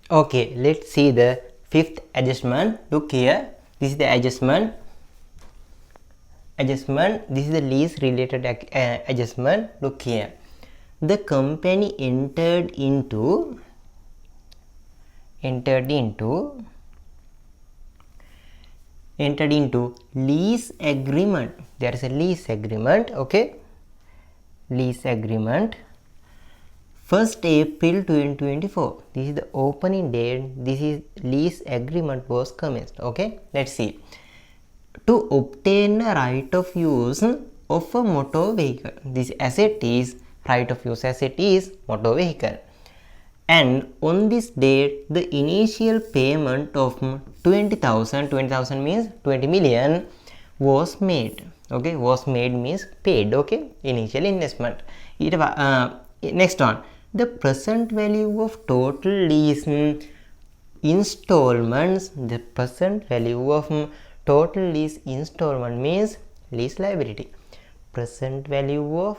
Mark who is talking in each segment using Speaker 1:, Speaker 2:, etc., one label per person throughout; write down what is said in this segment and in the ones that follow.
Speaker 1: Okay, let's see the fifth adjustment. Look here, this is the adjustment. This is the lease related adjustment. Look here, the company entered into lease agreement. There is a lease agreement. Okay, lease agreement 1st April 2024. This is the opening date. This is lease agreement was commenced. Okay, let's see. To obtain a right of use of a motor vehicle, this asset is right of use asset is motor vehicle, and on this date the initial payment of 20,000 means 20 million was made. Okay, was made means paid. Okay, initial investment. Next one, the present value of total lease installments. The present value of total lease installment means lease liability. Present value of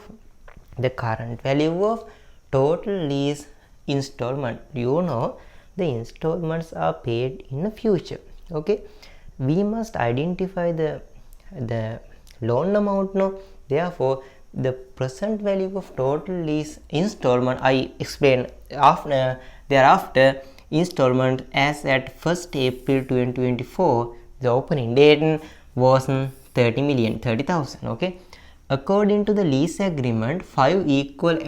Speaker 1: the current value of total lease installment. You know, the installments are paid in the future. Okay, we must identify the loan amount. No, therefore the present value of total lease installment I explain after thereafter. Installment as at 1st April 2024, the opening date was 30,000. Okay, according to the lease agreement, 5 equal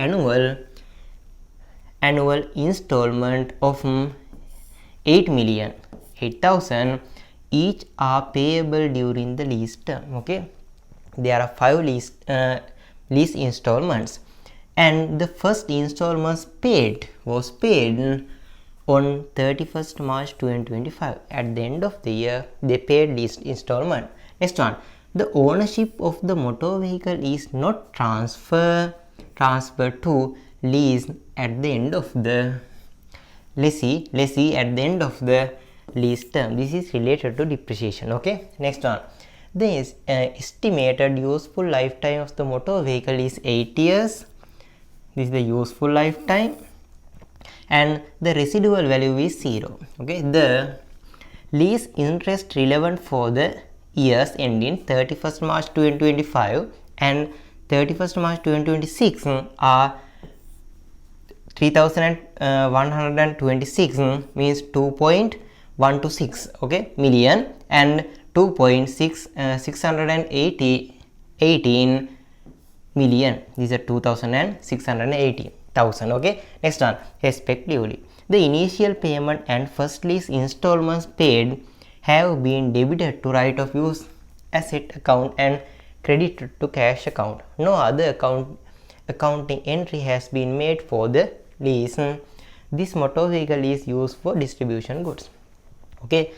Speaker 1: annual installment of 8,000,000 each are payable during the lease term. Okay, there are 5 lease installments, and the first installments was paid on 31st March 2025. At the end of the year, they paid lease installment. Next one, the ownership of the motor vehicle is not transferred to lease at the end of the lessee at the end of the lease term. This is related to depreciation. Okay, next one, the estimated useful lifetime of the motor vehicle is 8 years. This is the useful lifetime, and the residual value is 0. Okay, the lease interest relevant for the years ending 31st March 2025 and 31st March 2026 are 3,126 means 2.126 okay million, and 2.618 million. These are 2,680,000. Okay, next one, respectively. The initial payment and first lease installments paid have been debited to right of use asset account and credited to cash account. No other accounting entry has been made for the lease. This motor vehicle is used for distribution goods. Okay,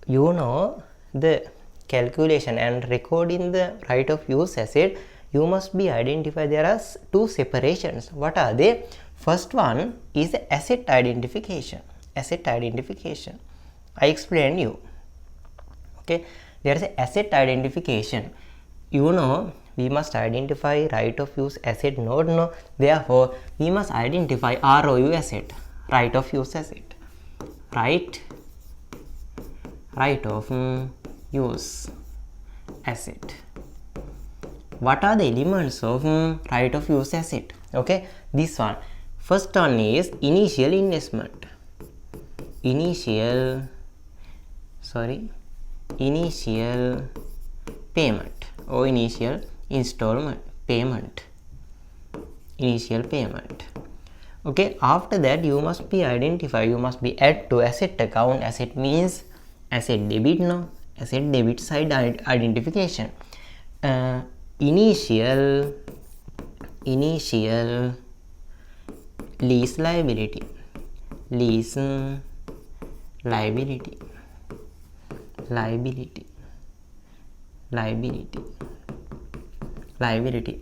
Speaker 1: you know, the calculation and recording the right of use asset, you must be identified. There are 2 separations. What are they? First one is the asset identification. I explained you. Okay, there is a asset identification. You know, we must identify right of use asset node. No, therefore we must identify ROU asset, right of use asset, right of use asset. What are the elements of right of use asset? Okay, this one, first one is initial investment, initial payment or initial installment payment, initial payment. Okay, after that you must be add to asset account. Asset means asset debit. No, asset debit side identification. Initial lease liability,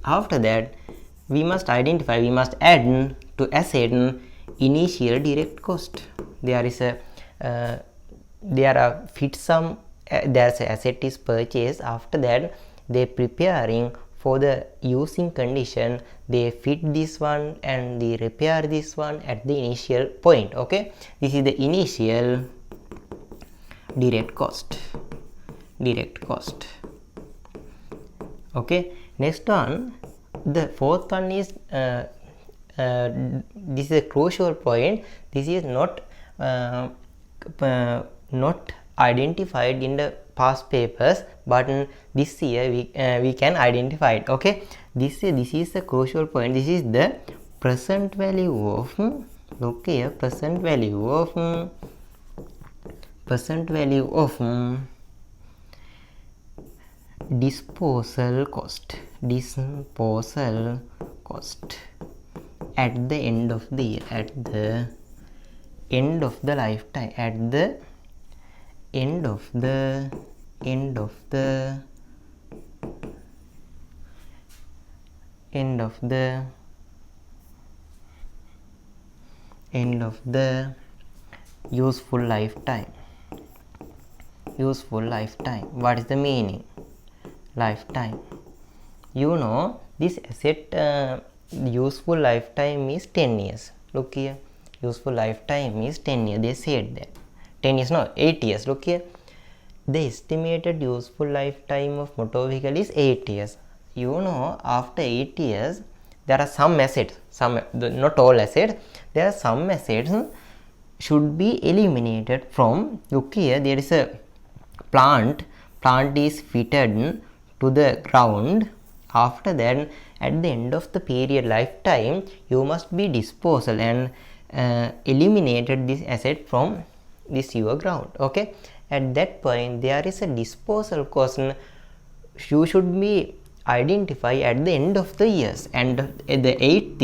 Speaker 1: After that we must add to asset initial direct cost. There's a asset is purchased. After that they preparing for the using condition, they fit this one and they repair this one at the initial point. Okay, this is the initial direct cost. Okay, next one, the fourth one is this is a crucial point. This is not identified in the past papers, but this year we can identify it. Okay, this is the crucial point. This is the present value of, look here, present value of disposal cost at the end of the year, at the end of the lifetime, at the end of the useful lifetime. What is the meaning? Lifetime. You know, this asset useful lifetime is 10 years. Look here, useful lifetime is 10 years. They said that 10 years, no, 8 years. Look here, the estimated useful lifetime of motor vehicle is 8 years. You know, after 8 years there are some assets, not all assets, there are some assets should be eliminated from. Look here, there is a plant is fitted to the ground. After that, at the end of the period lifetime, you must be disposal and eliminated this asset from this your ground. Okay, at that point there is a disposal cost. You should be identify at the end of the years, and at the 8th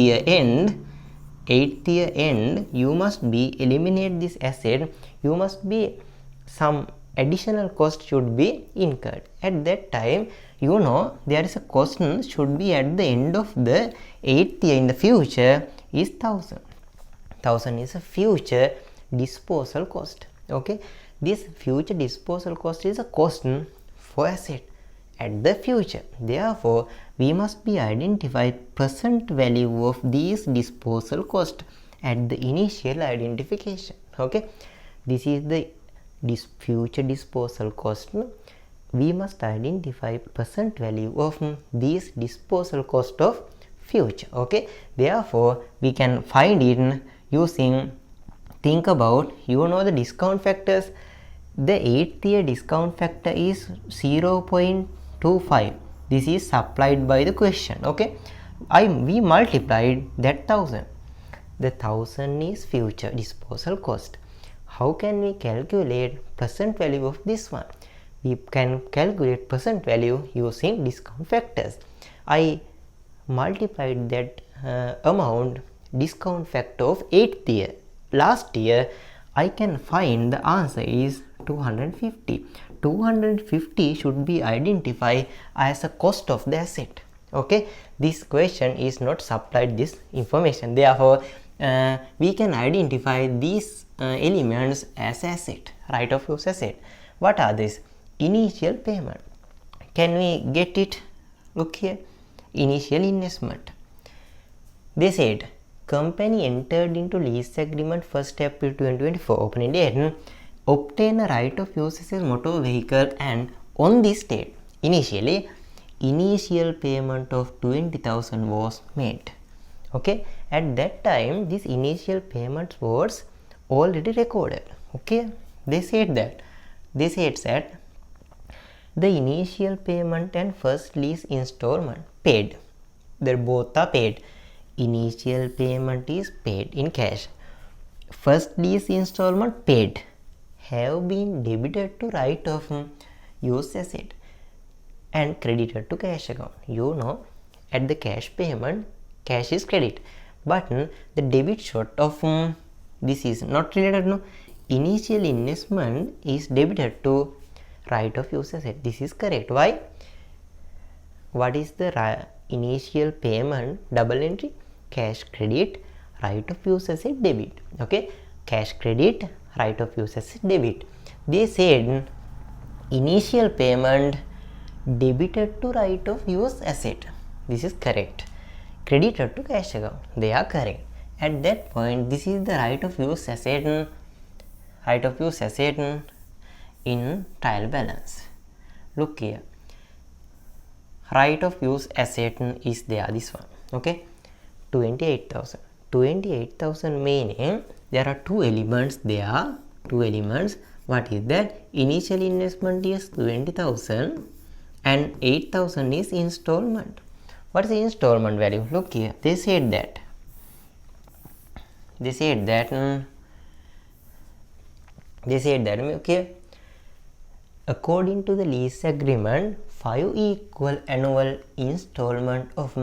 Speaker 1: year end you must be eliminate this asset. You must be some additional cost should be incurred. At that time, you know, there is a cost should be at the end of the 8th year in the future is 1000 is a future disposal cost. Okay, this future disposal cost is a cost for asset at the future. Therefore, we must be identify present value of these disposal cost at the initial identification. Okay, this is the future disposal cost. We must identify present value of these disposal cost of future. Okay, therefore we can find it using, think about, you know, the discount factors. The 8th year discount factor is 0.25. This is supplied by the question. Okay, we multiplied that 1000. The 1000 is future disposal cost. How can we calculate present value of this one? We can calculate present value using discount factors. I multiplied that amount discount factor of 8th year. Last year, I can find the answer is 250. 250 should be identified as a cost of the asset. Okay, this question is not supplied this information. Therefore, we can identify these elements as asset, right of use asset. What are these? Initial payment. Can we get it? Look here, initial investment. They said company entered into lease agreement 1st April 2024, opening date, obtain a right of use as a motor vehicle, and on this date, initial payment of 20,000 was made. Okay, at that time this initial payment was already recorded. Okay, they said that the initial payment and first lease installment paid, they both are paid. Initial payment is paid in cash, first lease installment paid, have been debited to right of use asset and credited to cash account. You know, at the cash payment, cash is credit, but the debit short of this is not related. No, initial investment is debited to right of use asset. This is correct. Why? What is the initial payment? Double entry, cash credit, right of use asset debit. Okay, cash credit, right of use asset debit. They said initial payment debited to right of use asset. This is correct. Credited to cash account. They are correct. At that point, this is the right of use asset. Right of use asset in trial balance. Look here. Right of use asset is there. This one. Okay. 28,000. 28,000 meaning there are two elements there. Two elements. What is that? Initial investment is 20,000 and 8,000 is installment. What is the installment value? Look here. They said that okay, according to the lease agreement, 5 equal annual installment of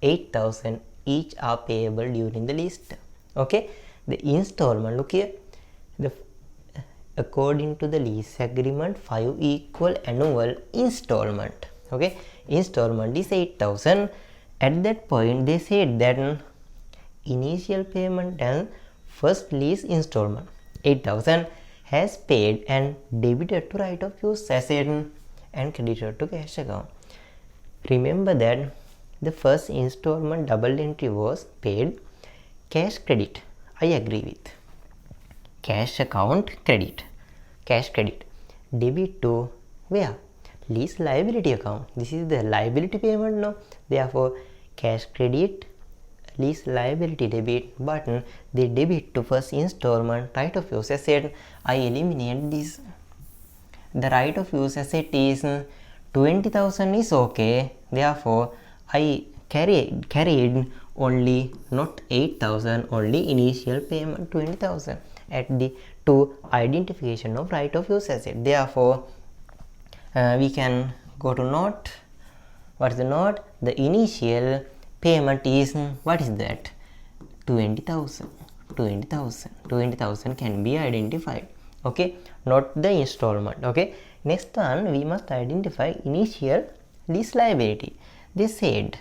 Speaker 1: 8,000 each are payable during the lease term. Okay, the installment, look here, according to the lease agreement, 5 equal annual installment. Okay, installment is 8,000. At that point, they said that initial payment and first lease installment 8,000 has paid and debited to right of use asset and credited to cash account. Remember that the first installment double entry was paid. Cash credit, I agree with. Cash account credit. Cash credit. Debit to where? Lease liability account. This is the liability payment now. Therefore, cash credit, lease liability debit, but they debit to first installment right of use asset. I eliminate this. The right of use asset is 20,000 is okay. Therefore, I carried only not 8,000, only initial payment 20,000 at the to identification of right of use asset. Therefore, we can go to note. What is the note? The initial payment is, what is that? 20,000. 20,000 can be identified. Okay, not the installment. Okay, next one we must identify initial lease liability. They said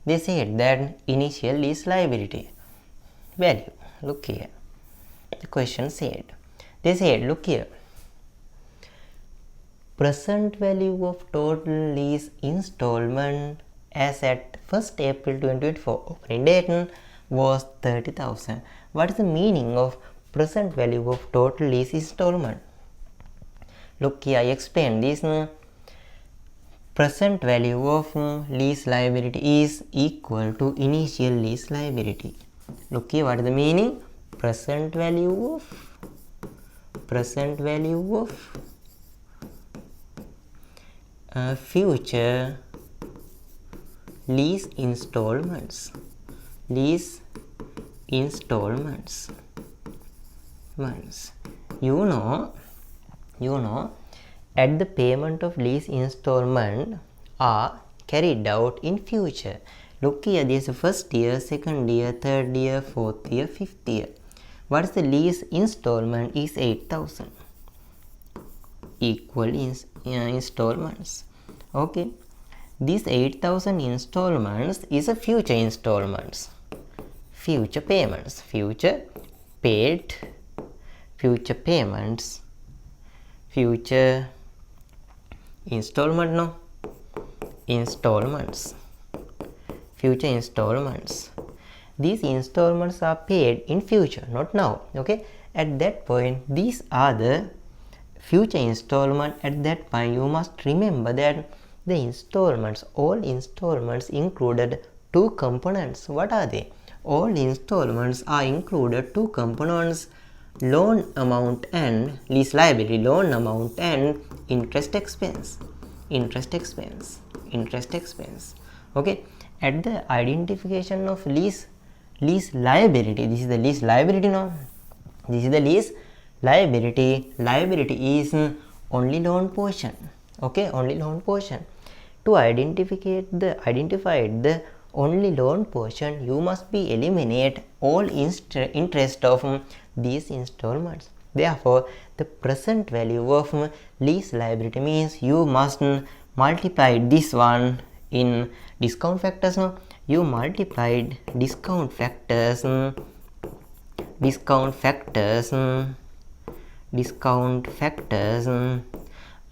Speaker 1: that initial lease liability value. Look here. The question said. They said, look here. Present value of total lease installment as at 1st April 2024 opening date was 30,000. What is the meaning of present value of total lease installment? Look here, I explained this. Present value of lease liability is equal to initial lease liability. Look here, what is the meaning? Present value of future lease installments. You know, at the payment of lease installment are carried out in future. Look here, there is a first year, second year, third year, fourth year, fifth year. What is the lease installment? Is 8,000 equal installments. Okay, these 8,000 installments is a future installments, future payments, future paid, future payments, future installment, no, installments, future installments. These installments are paid in future, not now. Okay, at that point these are the future installment. At that point you must remember that the installments, all installments included two components. What are they? All installments are included two components: loan amount and lease liability, loan amount and interest expense. Okay, at the identification of lease liability, this is the lease liability now. This is the lease liability. Liability is only loan portion. Okay, only loan portion. To identify the only loan portion, you must be eliminate all interest of these installments. Therefore, the present value of lease liability means you must multiply this one in discount factors. No, you multiplied discount factors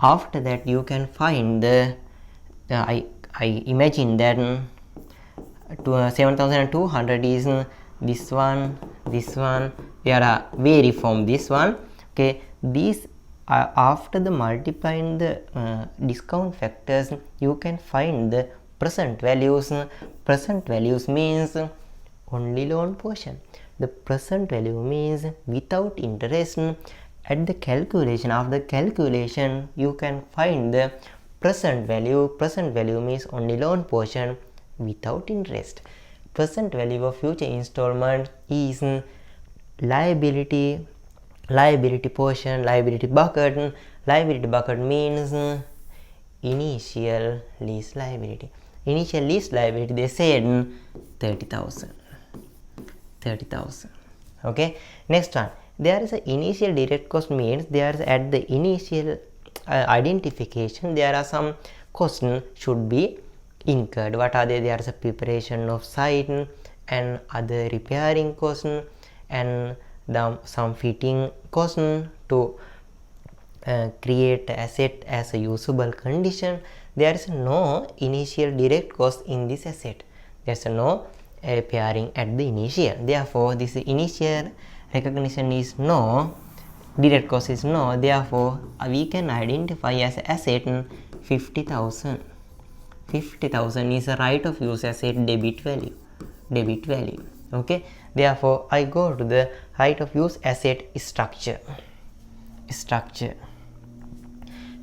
Speaker 1: After that you can find the I imagine that 7200 is this one, we are vary from this one. Okay, these after the multiplying the discount factors, you can find the present values. Present values means only loan portion. The present value means without interest. At the calculation, after calculation, you can find the present value. Present value means only loan portion without interest. Present value of future installment is liability portion, liability bucket. Liability bucket means initial lease liability. Initial lease liability, they said 30,000. Okay, next one, there is an initial direct cost, means there is at the initial identification there are some costs should be incurred. What are they? There is a preparation of site and other repairing costs and some fitting costs to create the asset as a usable condition. There is no initial direct cost in this asset. There is no repairing at the initial. Therefore, this initial recognition is no, direct cost is no. Therefore, we can identify as asset 50,000. 50,000 is a right of use asset debit value. Okay, therefore I go to the right of use asset structure.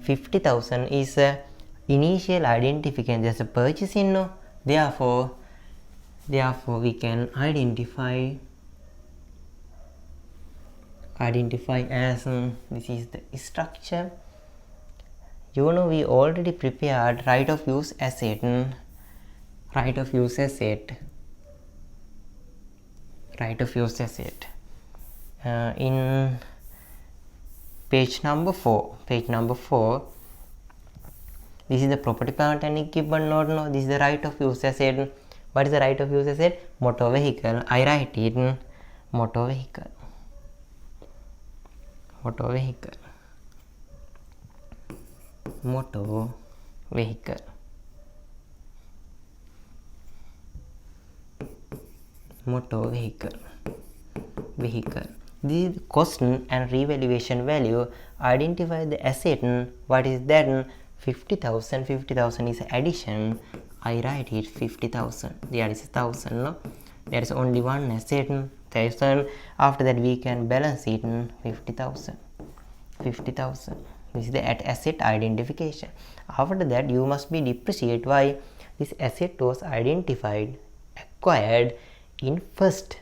Speaker 1: 50,000 is a initial identification. There's a purchasing, no. Therefore we can identify as this is the structure. You know, we already prepared right of use asset in page number 4. This is the property, plant and equipment note. No, this is the right of use asset. What is the right of use asset? Motor vehicle. I write it motor vehicle. Motor vehicle. The cost and revaluation value identify the asset. What is that? 50,000. 50,000 is addition. I write it 50,000. There is 1,000. No, there is only one asset. 1,000. After that, we can balance it 50,000. This is the asset identification. After that, you must be depreciate. Why? This asset was acquired in first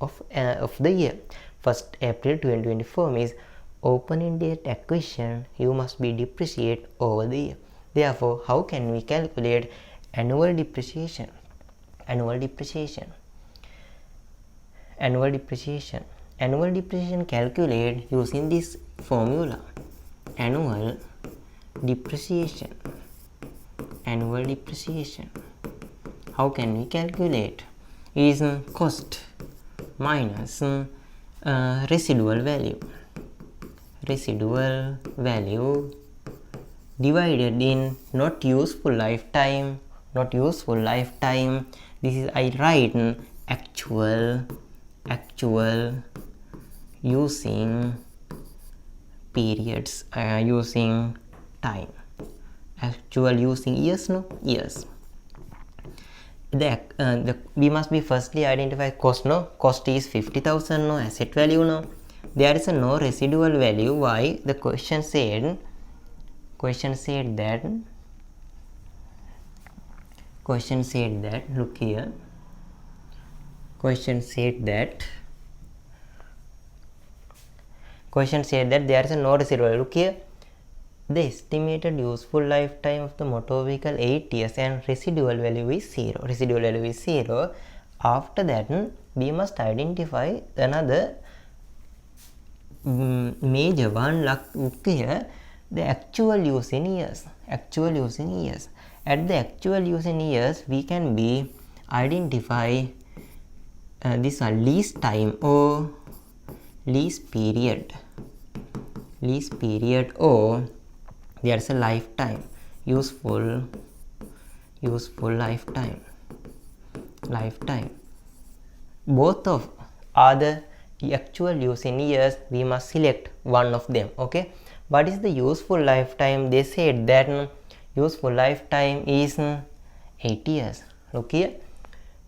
Speaker 1: of the year. 1st April 2024 means opening date acquisition. You must be depreciate over the year. Therefore, how can we calculate annual depreciation? Annual depreciation calculate using this formula. Annual depreciation. How can we calculate? Is cost minus residual value divided in not useful lifetime. This is, I write actual using periods, using time. Actual using years, no? Years. We must be firstly identify cost, no? Cost is 50,000, no? Asset value, no? There is no residual value. Why? The question said that look here. Question said that there is no residual. Look here. The estimated useful lifetime of the motor vehicle 8 years and residual value is 0. After that, we must identify another major one. Look here. The actual use in years. At the actual use in years, we can be identify this one, lease time or lease period, or there's a lifetime, useful lifetime. Both of are the actual use in years. We must select one of them. Okay, what is the useful lifetime? They said that useful lifetime is 8 years. Look here,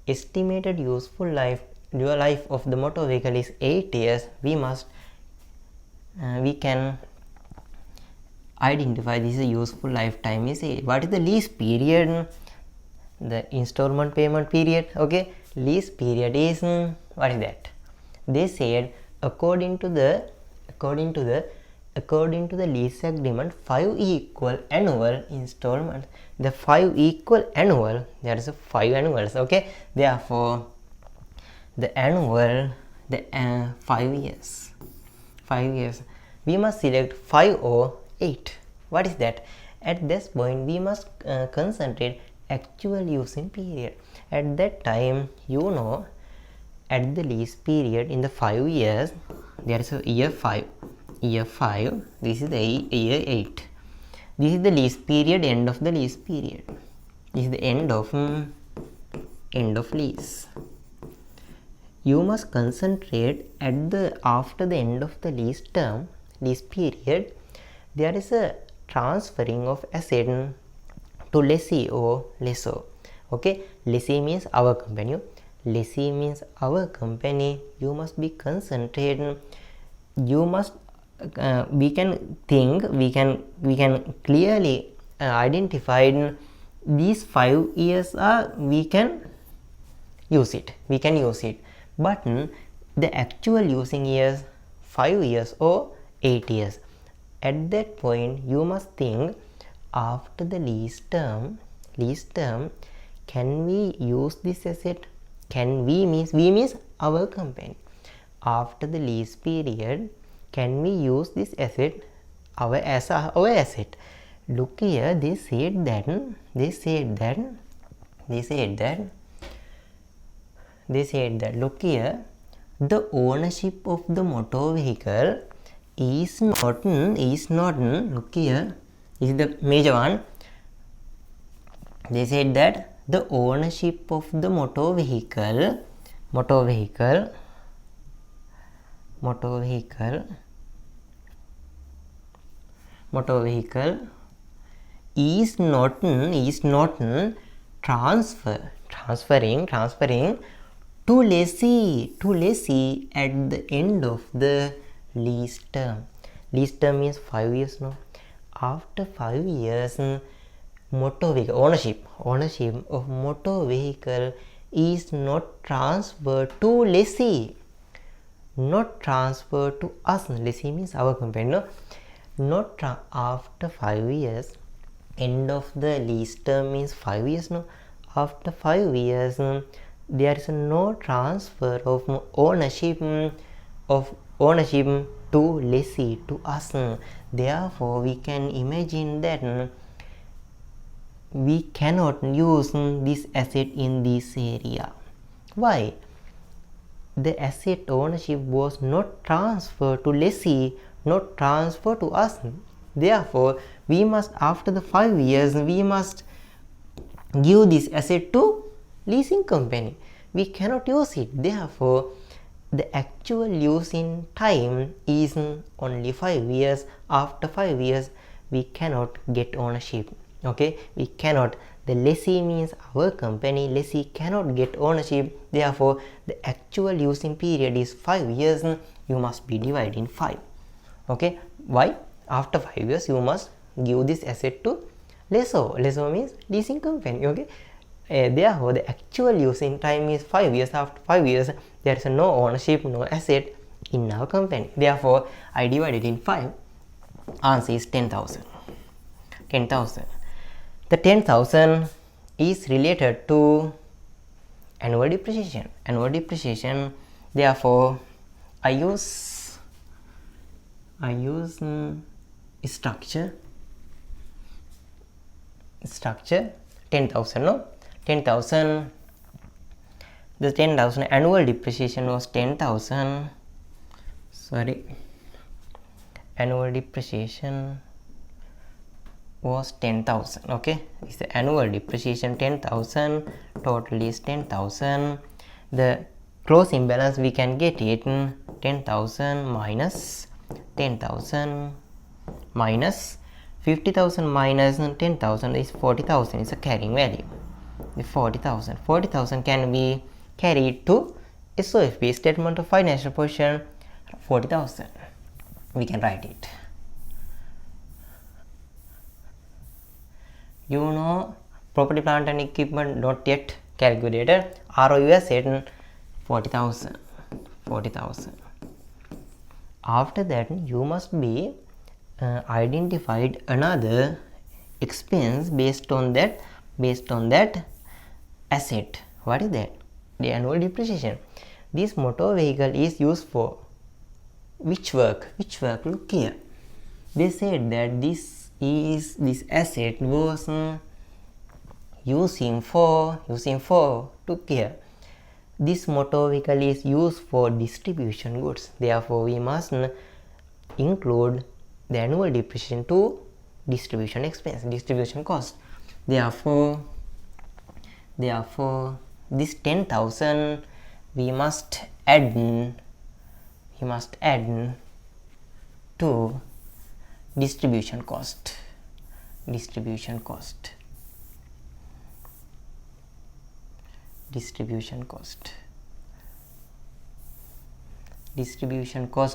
Speaker 1: estimated useful life of the motor vehicle is 8 years. We can identify this is a useful lifetime is 8. What is the lease period? The installment payment period. Okay, lease period is what is that? They said according to the lease agreement, 5 equal annual installments. The 5 equal annual, there is a 5 annuals. Okay, therefore the annual 5 years. We must select 5 or 8. What is that? At this point we must concentrate actual using period. At that time, at the lease period in the 5 years, there is a year 5. This is the year 8. This is the lease period, end of the lease period. This is the end of lease. You must concentrate after the end of the lease period. There is a transferring of asset to lessee or lessor. Okay, lessee means our company. You must be concentrated. You must we can clearly identify these 5 years we can use it. But the actual using years 5 years or 8 years. At that point you must think, after the lease term, can we use this asset? Can we means our company. After the lease period, can we use this asset our asset? Look here, they said that look here, the ownership of the motor vehicle is not look here, this is the major one. They said that the ownership of the motor vehicle is not transferring to lessee at the end of the lease term. Lease term means 5 years now. After 5 years, motor vehicle ownership of motor vehicle is not transferred to lessee, not transferred to us. Lessee means our company. After 5 years, end of the lease term means 5 years now. After 5 years, there is no transfer of ownership to lessee, to us. Therefore, we can imagine that we cannot use this asset in this area. Why? The asset ownership was not transferred to lessee, not transferred to us. Therefore, we must, after the 5 years, we must give this asset to leasing company. We cannot use it. Therefore, the actual use in time is only 5 years. After 5 years, we cannot get ownership. Okay, we cannot. The lessee means our company. Lessee cannot get ownership. Therefore, the actual using period is 5 years. You must be divided in 5. Okay, why? After 5 years, you must give this asset to lessor. Lessor means leasing company. Okay, therefore, the actual using time is 5 years. After 5 years, there is no ownership, no asset in our company. Therefore, I divided in 5. Answer is 10,000. The 10,000 is related to annual depreciation. Therefore, I use structure 10,000. No, 10,000. The 10,000 annual depreciation was 10,000. Annual depreciation was 10,000. Okay, it's the annual depreciation 10,000, total is 10,000. The closing balance we can get it 10,000 minus 10,000 minus 50,000 minus 10,000 is 40,000. It's a carrying value. The 40,000 can be carried to SOFP, statement of financial position. 40,000 we can write it. You know, property, plant and equipment not yet calculated. ROU asset 40,000. After that, you must be identified another expense based on that asset. What is that? The annual depreciation. This motor vehicle is used for which work? Look here. They said that this asset was using for look here. This motor vehicle is used for distribution goods. Therefore, we must include the annual depreciation to distribution expense, distribution cost. Therefore, this 10,000 we must add to distribution cost. Distribution cost.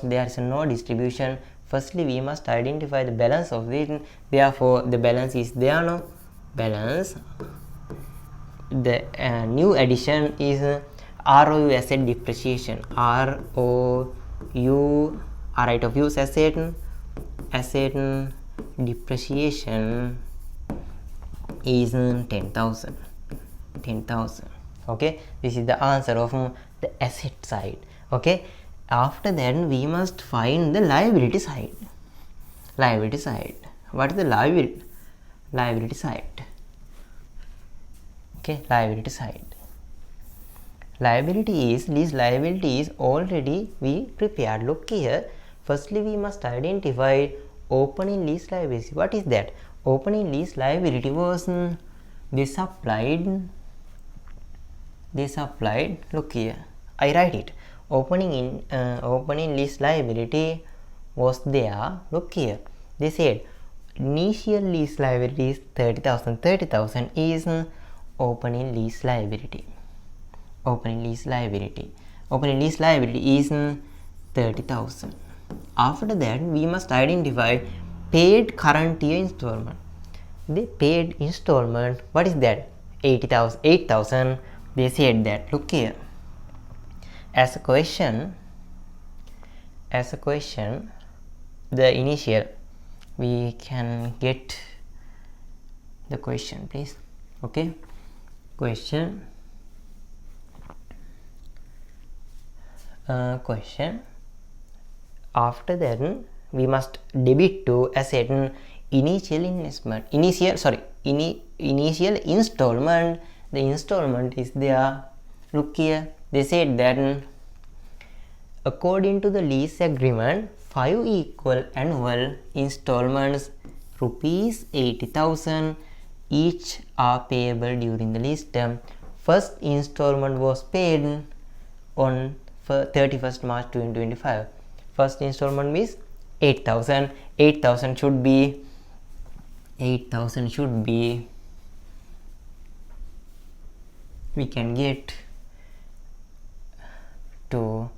Speaker 1: There is no distribution. Firstly, we must identify the balance of it. Therefore, the balance is there. No balance. The new addition is ROU asset depreciation. ROU, right of use asset depreciation is 10,000. Okay, this is the answer of the asset side. Okay, after that we must find the liability side. What is the liability side? Okay, liability side. Lease liability is already we prepared. Look here. Firstly, we must identify opening lease liability. What is that? Opening lease liability was they supplied. Look here. I write it. Opening lease liability was there. Look here. They said initial lease liability is 30,000. 30,000 is opening lease liability. Opening lease liability is 30,000. After that, we must identify paid current year installment. The paid installment, what is that? 8,000. They said that. Look here. As a question, the initial, we can get the question, please. Okay, question. After that, we must debit to asset initial installment. The installment is there. Look here. They said that according to the lease agreement, 5 equal annual installments rupees 80,000 each are payable during the lease term. First installment was paid on 31st March 2025. First installment is 8,000. 8,000 should be we can get to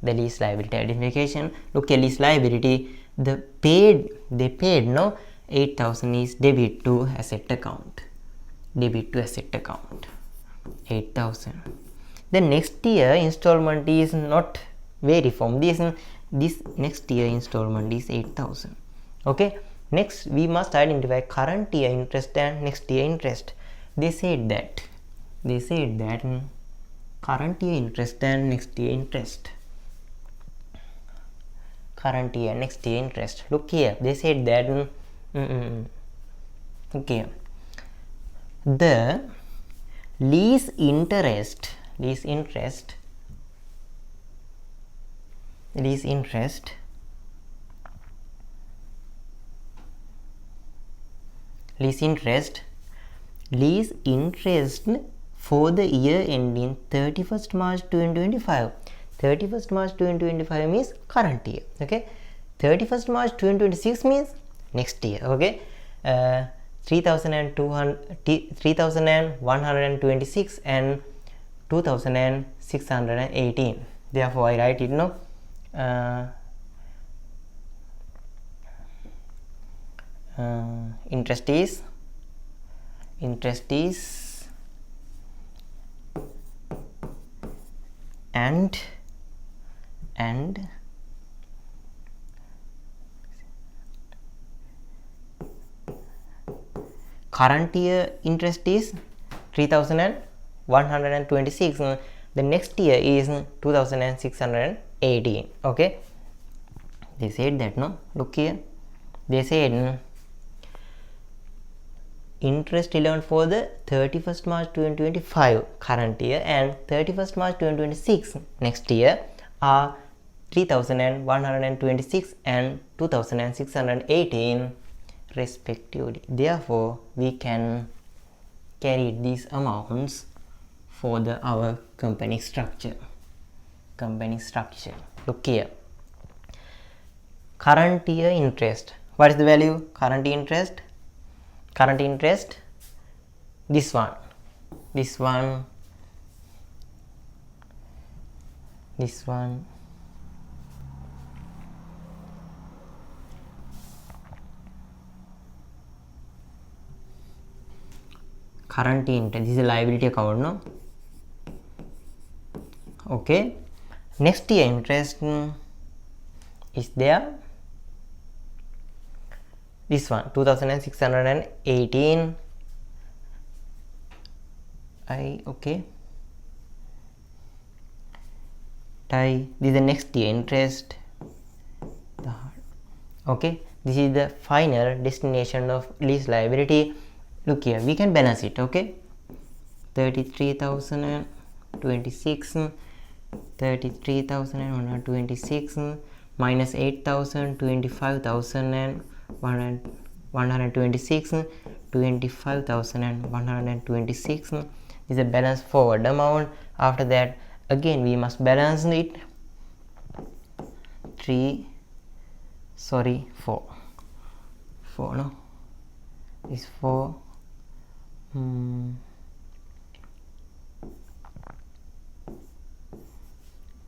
Speaker 1: the lease liability identification. Look at lease liability. They paid 8,000 is debit to asset account. 8,000. The next year installment is not vary from this next year installment is 8,000. Okay, next we must identify current year interest and next year interest. They said that current year interest and next year interest. Look here. They said that okay, the lease interest lease interest for the year ending 31st March 2025. 31st March 2025 means current year. Okay, 31st March 2026 means next year. Okay, 3,126 and 2,618. Therefore, I write it now. Interest is and current year interest is 3,126. The next year is 2,618. Okay, they said that, no? Look here, they said interest allowed for the 31st March 2025 current year and 31st March 2026 next year are 3,126 and 2,618 respectively. Therefore, we can carry these amounts for our company structure. Look here, current year interest. What is the value? Current interest, this one, current interest. This is a liability account, no? Okay, next year interest is there, this one, 2,618. Okay, this is the next year interest. Okay, this is the final destination of lease liability. Look here, we can balance it. Okay, 33,026 minus 8,000, 25,126, 25,126 is a balance forward amount. After that, again we must balance it. 4 no, is 4.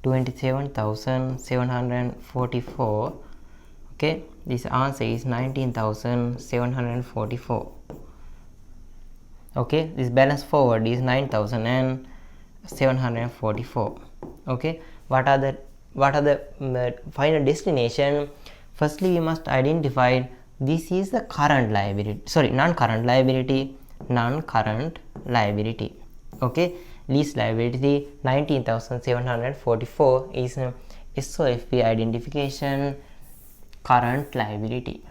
Speaker 1: 27,744. Okay, this answer is 19,744. Okay, this balance forward is 9,744. Okay, what are the final destination? Firstly, we must identify this is the current liability, sorry, non-current liability. Okay, lease liability 19,744 is SOFP identification current liabiliity.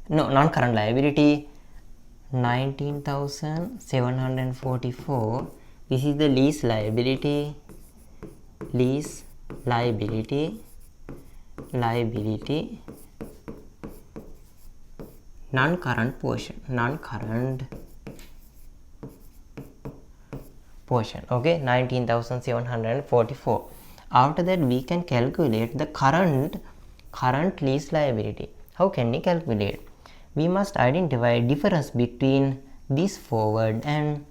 Speaker 1: No, non-current liability 19,744. This is the lease liability. Non-current portion. Okay, 19,744. After that, we can calculate the current lease liability. How can we calculate? We must identify difference between this forward and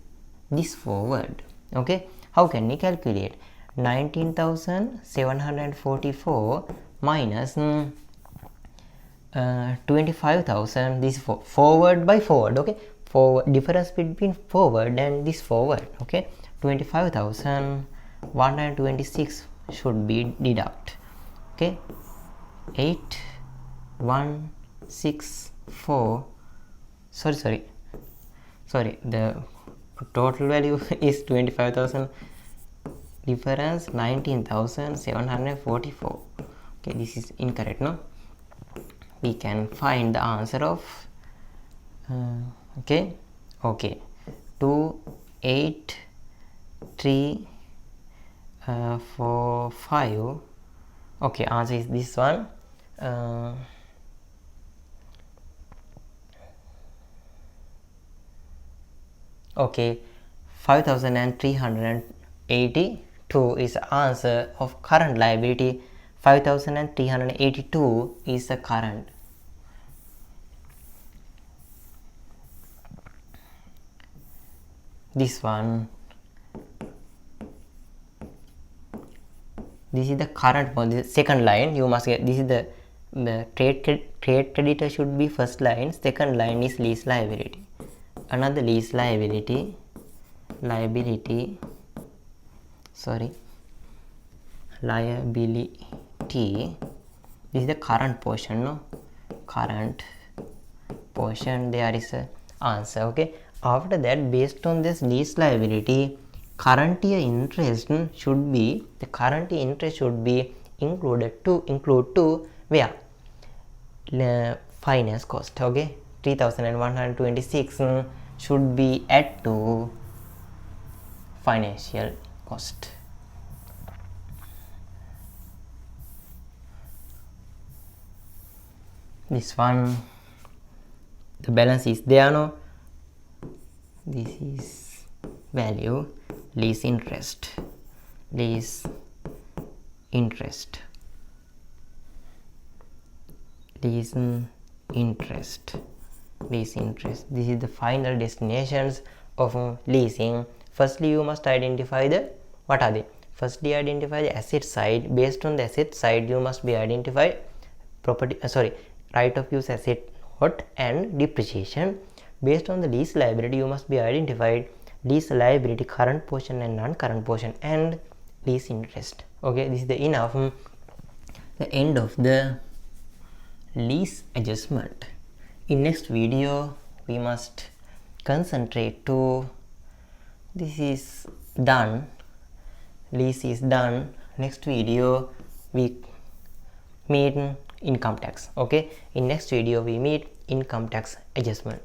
Speaker 1: this forward. Okay, how can we calculate? 19,744 minus 25,000. This forward by forward. Okay, difference between forward and this forward. Okay, 25,126 should be deduct. Okay, 8,164. Sorry, the total value is 25,000, difference 19,744. Okay, this is incorrect, no? We can find the answer of 28345. Okay, answer is this one. Okay, 5382 is the answer of current liability. 5382 is the current. This one, this is the current one. This is second line. You must get this is the trade creditor should be first line. Second line is lease liability. Another lease liability. Liability. This is the current portion. No, current portion. There is a answer. Okay. After that, based on this lease liability, current year interest should be included to where? Finance cost. Okay, 3126 should be add to financial cost. This one, the balance is there. No, this is value, lease interest. This is the final destinations of leasing. Firstly, you must identify what are they. Firstly, identify the asset side. Based on the asset side, you must be identified right of use asset what and depreciation. Based on the lease liability, you must be identified lease liability current portion and non-current portion and lease interest. Okay, this is the end of the lease adjustment. In next video, we must concentrate to this is done. Lease is done. Next video, we meet income tax. Okay, in next video we meet income tax adjustment.